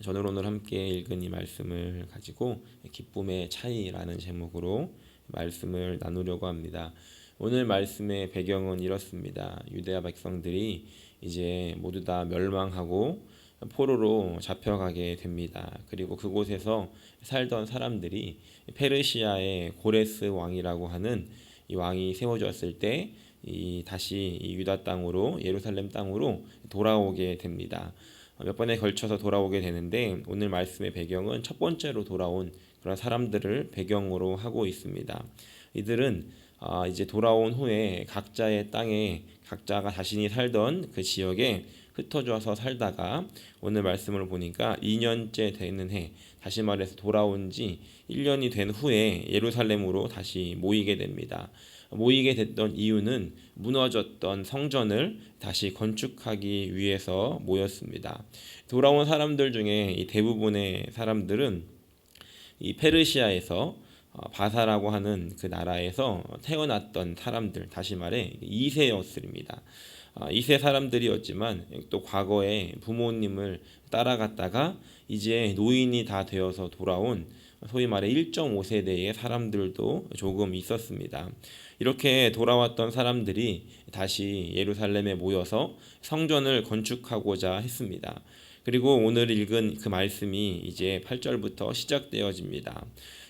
저는 오늘 함께 읽은 이 말씀을 가지고 기쁨의 차이라는 제목으로 말씀을 나누려고 합니다. 오늘 말씀의 배경은 이렇습니다. 유대아 백성들이 이제 모두 다 멸망하고 포로로 잡혀가게 됩니다. 그리고 그곳에서 살던 사람들이 페르시아의 고레스 왕이라고 하는 이 왕이 세워졌을 때 다시 이 유다 땅으로 예루살렘 땅으로 돌아오게 됩니다. 몇 번에 걸쳐서 돌아오게 되는데 오늘 말씀의 배경은 첫 번째로 돌아온 그런 사람들을 배경으로 하고 있습니다. 이들은 이제 돌아온 후에 각자의 땅에 각자가 자신이 살던 그 지역에 흩어져서 살다가 오늘 말씀을 보니까 2년째 되는 해, 다시 말해서 돌아온 지 1년이 된 후에 예루살렘으로 다시 모이게 됩니다. 모이게 됐던 이유는 무너졌던 성전을 다시 건축하기 위해서 모였습니다. 돌아온 사람들 중에 이 대부분의 사람들은 이 페르시아에서 바사라고 하는 그 나라에서 태어났던 사람들, 다시 말해 2세였습니다. 2세 사람들이었지만 또 과거에 부모님을 따라갔다가 이제 노인이 다 되어서 돌아온 소위 말해 1.5세대의 사람들도 조금 있었습니다. 이렇게 돌아왔던 사람들이 다시 예루살렘에 모여서 성전을 건축하고자 했습니다. 그리고 오늘 읽은 그 말씀이 이제 8절부터 시작되어집니다.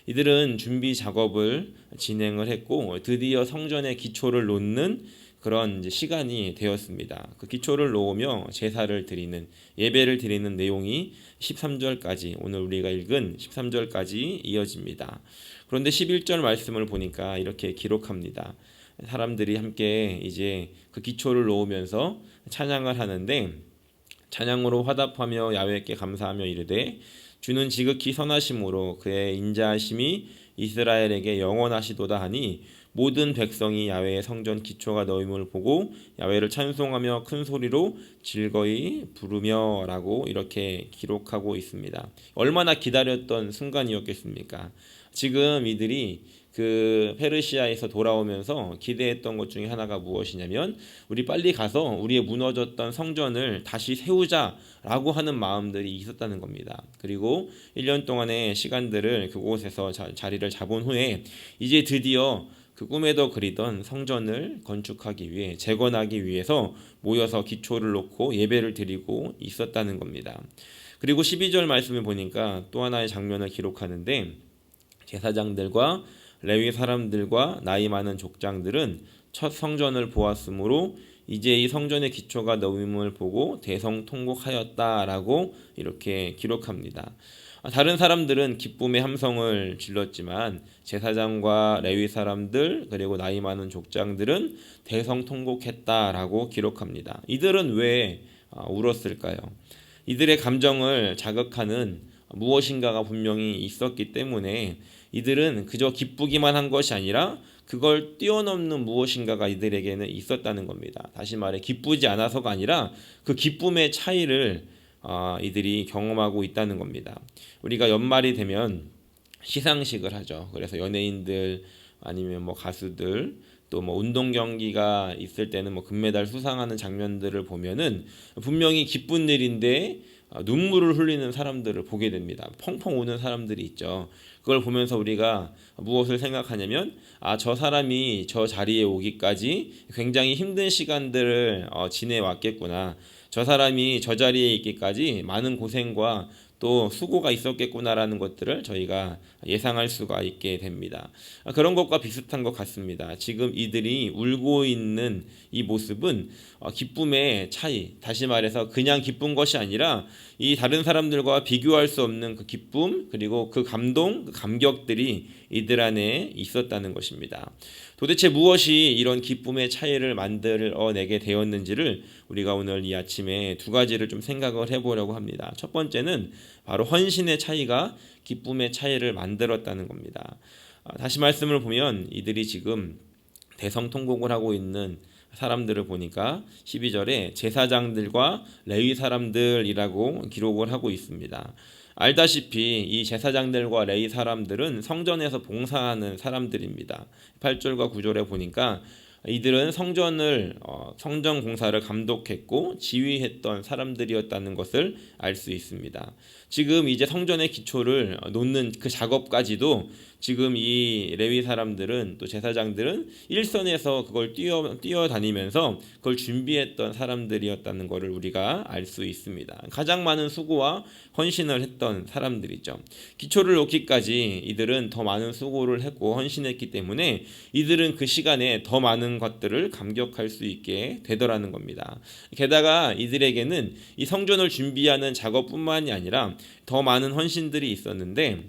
이들은 준비 작업을 진행을 했고 드디어 성전의 기초를 놓는 그런 이제 시간이 되었습니다. 그 기초를 놓으며 제사를 드리는 예배를 드리는 내용이 13절까지 오늘 우리가 읽은 13절까지 이어집니다. 그런데 11절 말씀을 보니까 이렇게 기록합니다. 사람들이 함께 이제 그 기초를 놓으면서 찬양을 하는데 찬양으로 화답하며 야훼께 감사하며 이르되 주는 지극히 선하심으로 그의 인자하심이 이스라엘에게 영원하시도다 하니 모든 백성이 야훼의 성전 기초가 놓임을 보고 야훼를 찬송하며 큰 소리로 즐거이 부르며 라고 이렇게 기록하고 있습니다. 얼마나 기다렸던 순간이었겠습니까? 지금 이들이 그 페르시아에서 돌아오면서 기대했던 것 중에 하나가 무엇이냐면 우리 빨리 가서 우리의 무너졌던 성전을 다시 세우자라고 하는 마음들이 있었다는 겁니다. 그리고 1년 동안의 시간들을 그곳에서 자리를 잡은 후에 이제 드디어 그 꿈에도 그리던 성전을 건축하기 위해 재건하기 위해서 모여서 기초를 놓고 예배를 드리고 있었다는 겁니다. 그리고 12절 말씀을 보니까 또 하나의 장면을 기록하는데 제사장들과 레위 사람들과 나이 많은 족장들은 첫 성전을 보았으므로 이제 이 성전의 기초가 놓임을 보고 대성통곡하였다라고 이렇게 기록합니다. 다른 사람들은 기쁨의 함성을 질렀지만 제사장과 레위 사람들 그리고 나이 많은 족장들은 대성통곡했다라고 기록합니다. 이들은 왜 울었을까요? 이들의 감정을 자극하는 무엇인가가 분명히 있었기 때문에 이들은 그저 기쁘기만 한 것이 아니라 그걸 뛰어넘는 무엇인가가 이들에게는 있었다는 겁니다. 다시 말해 기쁘지 않아서가 아니라 그 기쁨의 차이를 이들이 경험하고 있다는 겁니다. 우리가 연말이 되면 시상식을 하죠. 그래서 연예인들 아니면 뭐 가수들 또 뭐 운동 경기가 있을 때는 뭐 금메달 수상하는 장면들을 보면은 분명히 기쁜 일인데 눈물을 흘리는 사람들을 보게 됩니다. 펑펑 우는 사람들이 있죠. 그걸 보면서 우리가 무엇을 생각하냐면 저 사람이 저 자리에 오기까지 굉장히 힘든 시간들을 지내왔겠구나. 저 사람이 저 자리에 있기까지 많은 고생과 또 수고가 있었겠구나라는 것들을 저희가 예상할 수가 있게 됩니다. 그런 것과 비슷한 것 같습니다. 지금 이들이 울고 있는 이 모습은 기쁨의 차이, 다시 말해서 그냥 기쁜 것이 아니라 이 다른 사람들과 비교할 수 없는 그 기쁨 그리고 그 감동, 그 감격들이 이들 안에 있었다는 것입니다. 도대체 무엇이 이런 기쁨의 차이를 만들어내게 되었는지를 우리가 오늘 이 아침에 두 가지를 좀 생각을 해보려고 합니다. 첫 번째는 바로 헌신의 차이가 기쁨의 차이를 만들었다는 겁니다. 다시 말씀을 보면 이들이 지금 대성통곡을 하고 있는 사람들을 보니까 12절에 제사장들과 레위 사람들이라고 기록을 하고 있습니다. 알다시피 이 제사장들과 레위 사람들은 성전에서 봉사하는 사람들입니다. 8절과 9절에 보니까 이들은 성전 공사를 감독했고 지휘했던 사람들이었다는 것을 알 수 있습니다. 지금 이제 성전의 기초를 놓는 그 작업까지도 지금 이 레위 사람들은, 또 제사장들은 일선에서 그걸 뛰어다니면서 그걸 준비했던 사람들이었다는 것을 우리가 알 수 있습니다. 가장 많은 수고와 헌신을 했던 사람들이죠. 기초를 놓기까지 이들은 더 많은 수고를 했고 헌신했기 때문에 이들은 그 시간에 더 많은 것들을 감격할 수 있게 되더라는 겁니다. 게다가 이들에게는 이 성전을 준비하는 작업뿐만이 아니라 더 많은 헌신들이 있었는데,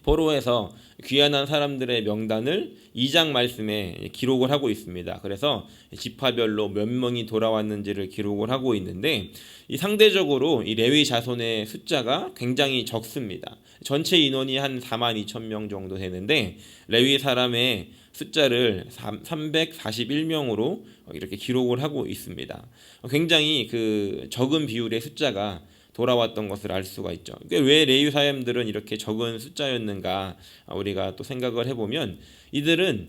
포로에서 귀환한 사람들의 명단을 2장 말씀에 기록을 하고 있습니다. 그래서 지파별로 몇 명이 돌아왔는지를 기록을 하고 있는데, 이 상대적으로 이 레위 자손의 숫자가 굉장히 적습니다. 전체 인원이 한 42,000명 정도 되는데 레위 사람의 숫자를 341명으로 이렇게 기록을 하고 있습니다. 굉장히 그 적은 비율의 숫자가 돌아왔던 것을 알 수가 있죠. 왜 레위 사람들은 이렇게 적은 숫자였는가 우리가 또 생각을 해보면, 이들은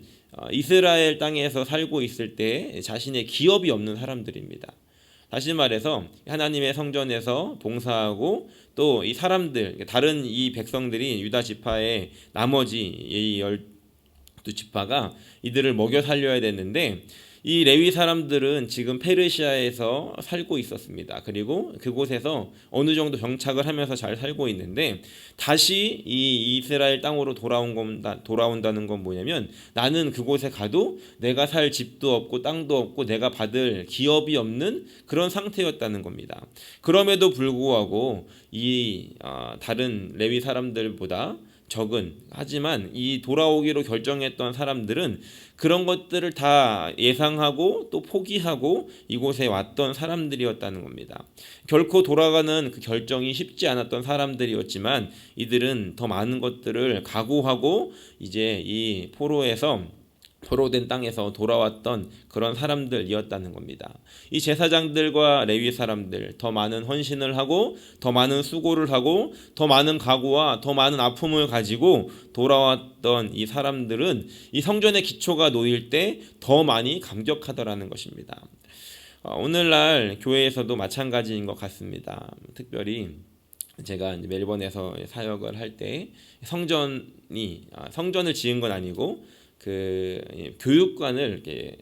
이스라엘 땅에서 살고 있을 때 자신의 기업이 없는 사람들입니다. 다시 말해서 하나님의 성전에서 봉사하고 또 이 사람들, 다른 이 백성들이 유다 지파의 나머지 이 12지파가 이들을 먹여 살려야 됐는데, 이 레위 사람들은 지금 페르시아에서 살고 있었습니다. 그리고 그곳에서 어느 정도 정착을 하면서 잘 살고 있는데, 다시 이 이스라엘 땅으로 돌아온다는 건 뭐냐면, 나는 그곳에 가도 내가 살 집도 없고 땅도 없고 내가 받을 기업이 없는 그런 상태였다는 겁니다. 그럼에도 불구하고 이 다른 레위 사람들보다 적은, 하지만 이 돌아오기로 결정했던 사람들은 그런 것들을 다 예상하고 또 포기하고 이곳에 왔던 사람들이었다는 겁니다. 결코 돌아가는 그 결정이 쉽지 않았던 사람들이었지만 이들은 더 많은 것들을 각오하고 이제 이 포로된 땅에서 돌아왔던 그런 사람들이었다는 겁니다. 이 제사장들과 레위 사람들, 더 많은 헌신을 하고 더 많은 수고를 하고 더 많은 각오와 더 많은 아픔을 가지고 돌아왔던 이 사람들은 이 성전의 기초가 놓일 때 더 많이 감격하더라는 것입니다. 오늘날 교회에서도 마찬가지인 것 같습니다. 특별히 제가 멜번에서 사역을 할 때 성전을 지은 건 아니고 그 교육관을 이렇게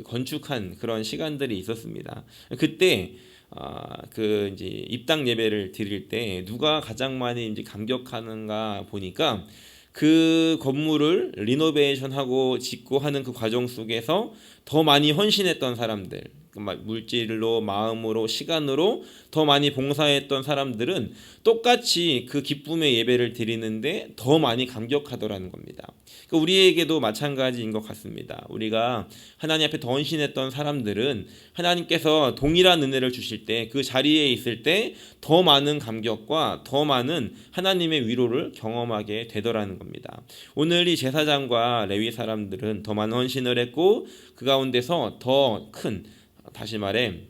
건축한 그런 시간들이 있었습니다. 그때 그 이제 입당 예배를 드릴 때 누가 가장 많이 이제 감격하는가 보니까, 그 건물을 리노베이션하고 짓고 하는 그 과정 속에서 더 많이 헌신했던 사람들, 물질로, 마음으로, 시간으로 더 많이 봉사했던 사람들은 똑같이 그 기쁨의 예배를 드리는데 더 많이 감격하더라는 겁니다. 우리에게도 마찬가지인 것 같습니다. 우리가 하나님 앞에 더 헌신했던 사람들은 하나님께서 동일한 은혜를 주실 때, 그 자리에 있을 때 더 많은 감격과 더 많은 하나님의 위로를 경험하게 되더라는 겁니다. 오늘 이 제사장과 레위 사람들은 더 많은 헌신을 했고 그 가운데서 더 큰, 다시 말해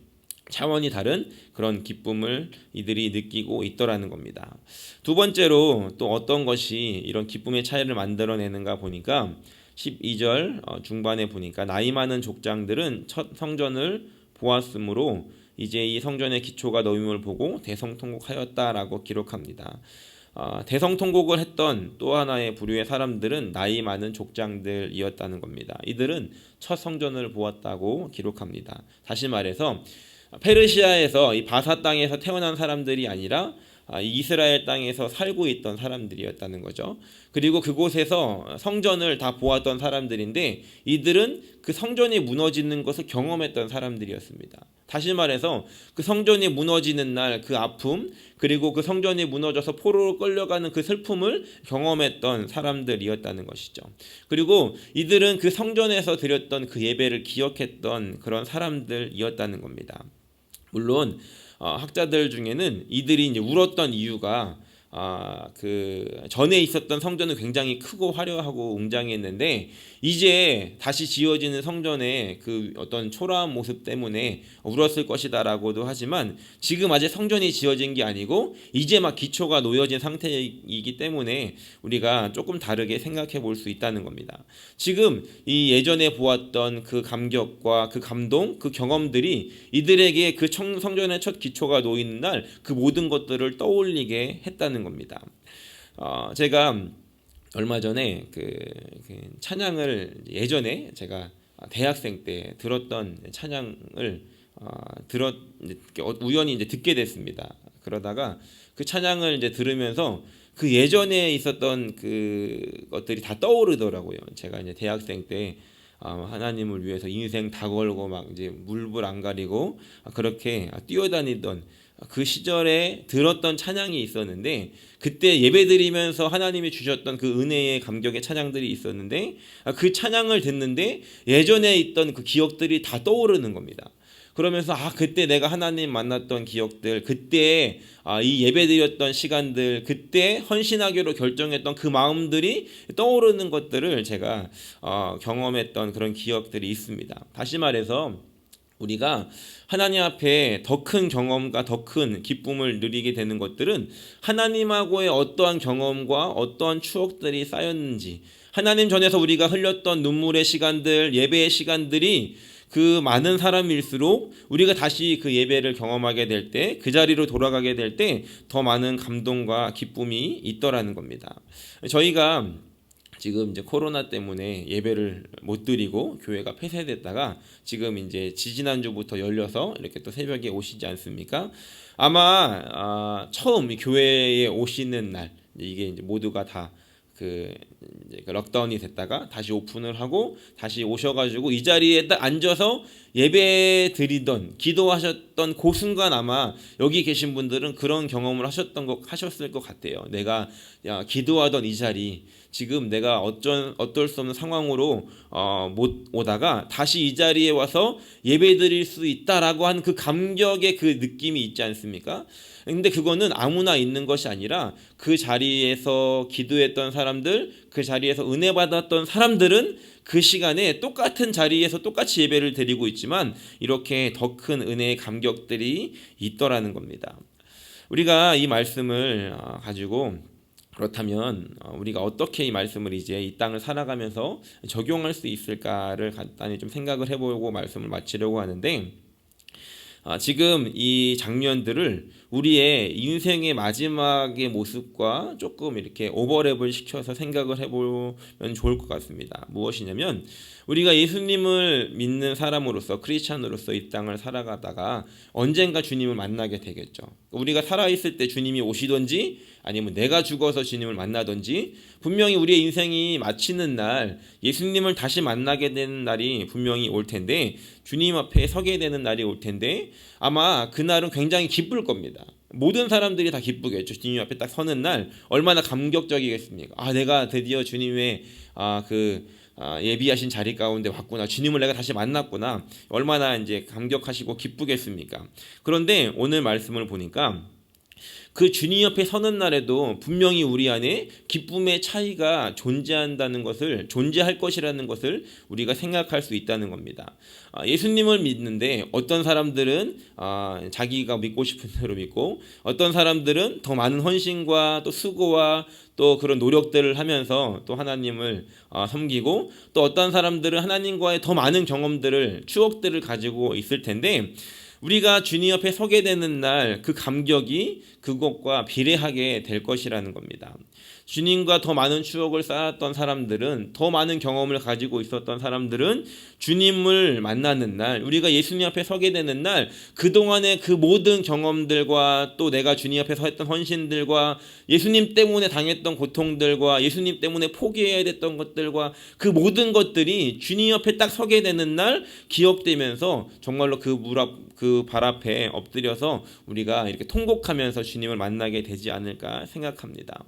차원이 다른 그런 기쁨을 이들이 느끼고 있더라는 겁니다. 두 번째로 또 어떤 것이 이런 기쁨의 차이를 만들어내는가 보니까 12절 중반에 보니까, 나이 많은 족장들은 첫 성전을 보았으므로 이제 이 성전의 기초가 놓임을 보고 대성통곡하였다라고 기록합니다. 대성통곡을 했던 또 하나의 부류의 사람들은 나이 많은 족장들이었다는 겁니다. 이들은 첫 성전을 보았다고 기록합니다. 다시 말해서 페르시아에서 이 바사 땅에서 태어난 사람들이 아니라 이스라엘 땅에서 살고 있던 사람들이었다는 거죠. 그리고 그곳에서 성전을 다 보았던 사람들인데 이들은 그 성전이 무너지는 것을 경험했던 사람들이었습니다. 다시 말해서 그 성전이 무너지는 날 그 아픔, 그리고 그 성전이 무너져서 포로로 끌려가는 그 슬픔을 경험했던 사람들이었다는 것이죠. 그리고 이들은 그 성전에서 드렸던 그 예배를 기억했던 그런 사람들이었다는 겁니다. 물론 학자들 중에는 이들이 이제 울었던 이유가 그 전에 있었던 성전은 굉장히 크고 화려하고 웅장했는데 이제 다시 지어지는 성전의 그 어떤 초라한 모습 때문에 울었을 것이다라고도 하지만 지금 아직 성전이 지어진 게 아니고 이제 막 기초가 놓여진 상태이기 때문에 우리가 조금 다르게 생각해 볼 수 있다는 겁니다. 지금 이 예전에 보았던 그 감격과 그 감동, 그 경험들이 이들에게 그 성전의 첫 기초가 놓이는 날 그 모든 것들을 떠올리게 했다는 겁니다. 제가 얼마 전에 그 찬양을 예전에 제가 대학생 때 들었던 찬양을 우연히 이제 듣게 됐습니다. 그러다가 그 찬양을 이제 들으면서 그 예전에 있었던 그 것들이 다 떠오르더라고요. 제가 이제 대학생 때 하나님을 위해서 인생 다 걸고 막 이제 물불 안 가리고 그렇게 뛰어다니던 그 시절에 들었던 찬양이 있었는데 그때 예배드리면서 하나님이 주셨던 그 은혜의 감격의 찬양들이 있었는데 그 찬양을 듣는데 예전에 있던 그 기억들이 다 떠오르는 겁니다. 그러면서 그때 내가 하나님 만났던 기억들, 그때 이 예배드렸던 시간들, 그때 헌신하기로 결정했던 그 마음들이 떠오르는 것들을 제가 경험했던 그런 기억들이 있습니다. 다시 말해서 우리가 하나님 앞에 더 큰 경험과 더 큰 기쁨을 누리게 되는 것들은 하나님하고의 어떠한 경험과 어떠한 추억들이 쌓였는지, 하나님 전에서 우리가 흘렸던 눈물의 시간들, 예배의 시간들이 그 많은 사람일수록 우리가 다시 그 예배를 경험하게 될 때, 그 자리로 돌아가게 될 때 더 많은 감동과 기쁨이 있더라는 겁니다. 저희가 지금 이제 코로나 때문에 예배를 못 드리고 교회가 폐쇄됐다가 지금 이제 지지난주부터 열려서 이렇게 또 새벽에 오시지 않습니까? 아마 처음 이 교회에 오시는 날 이게 이제 모두가 다 그 럭다운이 됐다가 다시 오픈을 하고 다시 오셔가지고 이 자리에 딱 앉아서 예배 드리던 기도하셨던 그 순간 아마 여기 계신 분들은 그런 경험을 하셨을 것 같아요. 내가 기도하던 이 자리 지금 내가 어쩔 수 없는 상황으로 못 오다가 다시 이 자리에 와서 예배 드릴 수 있다라고 하는 그 감격의 그 느낌이 있지 않습니까? 근데 그거는 아무나 있는 것이 아니라 그 자리에서 기도했던 사람들, 그 자리에서 은혜 받았던 사람들은 그 시간에 똑같은 자리에서 똑같이 예배를 드리고 있지만 이렇게 더 큰 은혜의 감격들이 있더라는 겁니다. 우리가 이 말씀을 가지고 그렇다면 우리가 어떻게 이 말씀을 이제 이 땅을 살아가면서 적용할 수 있을까를 간단히 좀 생각을 해보고 말씀을 마치려고 하는데 지금 이 장면들을 우리의 인생의 마지막의 모습과 조금 이렇게 오버랩을 시켜서 생각을 해보면 좋을 것 같습니다. 무엇이냐면 우리가 예수님을 믿는 사람으로서 크리스찬으로서 이 땅을 살아가다가 언젠가 주님을 만나게 되겠죠. 우리가 살아있을 때 주님이 오시든지 아니면 내가 죽어서 주님을 만나든지 분명히 우리의 인생이 마치는 날 예수님을 다시 만나게 되는 날이 분명히 올 텐데 주님 앞에 서게 되는 날이 올 텐데 아마 그날은 굉장히 기쁠 겁니다. 모든 사람들이 다 기쁘겠죠. 주님 앞에 딱 서는 날 얼마나 감격적이겠습니까? 내가 드디어 주님의 예비하신 자리 가운데 왔구나. 주님을 내가 다시 만났구나. 얼마나 이제 감격하시고 기쁘겠습니까? 그런데 오늘 말씀을 보니까 그 주님 옆에 서는 날에도 분명히 우리 안에 기쁨의 차이가 존재할 것이라는 것을 우리가 생각할 수 있다는 겁니다. 예수님을 믿는데 어떤 사람들은 자기가 믿고 싶은 대로 믿고 어떤 사람들은 더 많은 헌신과 또 수고와 또 그런 노력들을 하면서 또 하나님을 섬기고 또 어떤 사람들은 하나님과의 더 많은 추억들을 가지고 있을 텐데 우리가 주님 옆에 서게 되는 날 그 감격이 그것과 비례하게 될 것이라는 겁니다. 주님과 더 많은 추억을 쌓았던 사람들은 더 많은 경험을 가지고 있었던 사람들은 주님을 만나는 날 우리가 예수님 앞에 서게 되는 날 그동안의 그 모든 경험들과 또 내가 주님 앞에서 했던 헌신들과 예수님 때문에 당했던 고통들과 예수님 때문에 포기해야 됐던 것들과 그 모든 것들이 주님 옆에 딱 서게 되는 날 기억되면서 정말로 그 발 앞에 엎드려서 우리가 이렇게 통곡하면서 주님을 만나게 되지 않을까 생각합니다.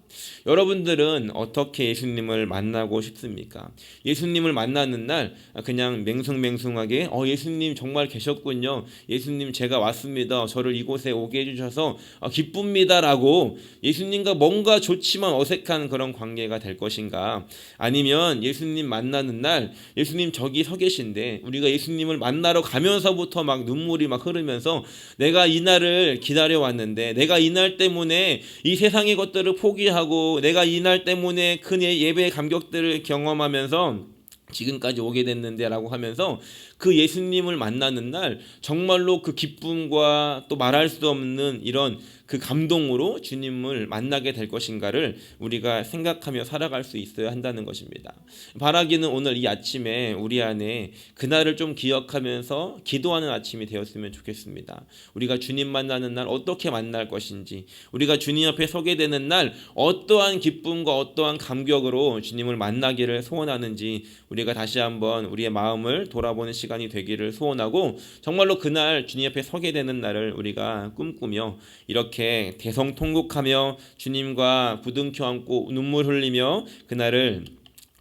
여러분들은 어떻게 예수님을 만나고 싶습니까? 예수님을 만나는 날 그냥 맹숭맹숭하게 예수님 정말 계셨군요. 예수님 제가 왔습니다. 저를 이곳에 오게 해주셔서 기쁩니다라고 예수님과 뭔가 좋지만 어색한 그런 관계가 될 것인가? 아니면 예수님 만나는 날 예수님 저기 서 계신데 우리가 예수님을 만나러 가면서부터 막 눈물이 막 흐르면서 내가 이 날을 기다려왔는데 내가 이 날 때문에 이 세상의 것들을 포기하고 내가 이 날 때문에 큰 예배의 감격들을 경험하면서 지금까지 오게 됐는데 라고 하면서 그 예수님을 만나는 날 정말로 그 기쁨과 또 말할 수 없는 이런 그 감동으로 주님을 만나게 될 것인가를 우리가 생각하며 살아갈 수 있어야 한다는 것입니다. 바라기는 오늘 이 아침에 우리 안에 그날을 좀 기억하면서 기도하는 아침이 되었으면 좋겠습니다. 우리가 주님 만나는 날 어떻게 만날 것인지, 우리가 주님 앞에 서게 되는 날 어떠한 기쁨과 어떠한 감격으로 주님을 만나기를 소원하는지 우리가 다시 한번 우리의 마음을 돌아보는 시간이 되기를 소원하고 정말로 그날 주님 앞에 서게 되는 날을 우리가 꿈꾸며 이렇게 대성통곡하며 주님과 부둥켜 안고 눈물 흘리며 그날을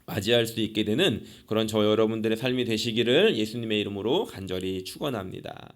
맞이할 수 있게 되는 그런 저 여러분들의 삶이 되시기를 예수님의 이름으로 간절히 축원합니다.